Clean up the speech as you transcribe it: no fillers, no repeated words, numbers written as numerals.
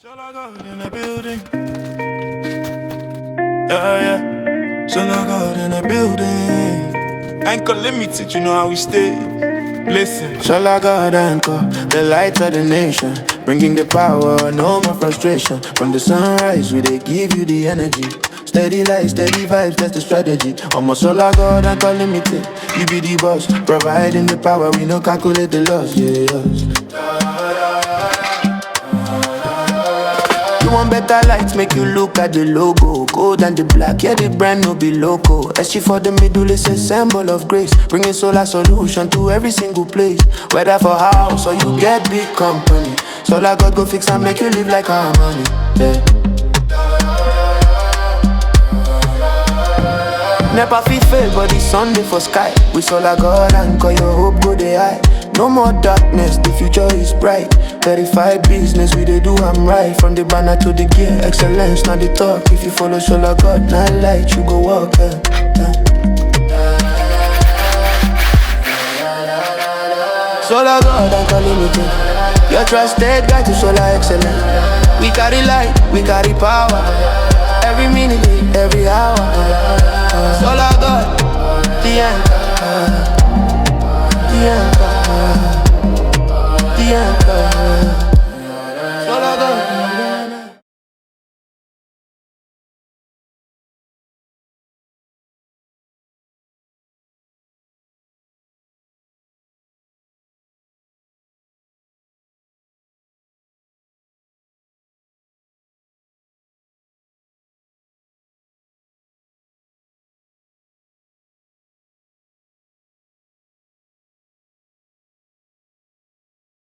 Solargod in the building. Yeah, yeah. Solargod in the building. Anchor limited, you know how we stay. Listen. Solargod anchor, the light of the nation. Bringing the power, no more frustration. From the sunrise, we they give you the energy. Steady light, steady vibes, that's the strategy. I'm a Solargod anchor limited. You be the boss, providing the power, we no calculate the loss. Yeah. You want better lights, make you look at the logo. Gold and the black, yeah, the brand no be loco. SG for the middle is a symbol of grace. Bringing solar solution to every single place. Whether for house or you get big company, Solargod go fix and make you live like harmony. Yeah. Never feel fail, but it's Sunday for sky. We Solargod anchor, your hope go dey high. No more darkness, the future is bright. 35 business, we they do I'm right. From the banner to the gear, excellence, not the talk. If you follow Solargod, not light, you go walk. Solargod anchor limited. Your trusted guide to solar excellence. We carry light, we carry power. Every minute, every hour. Solargod, the anchor. The anchor.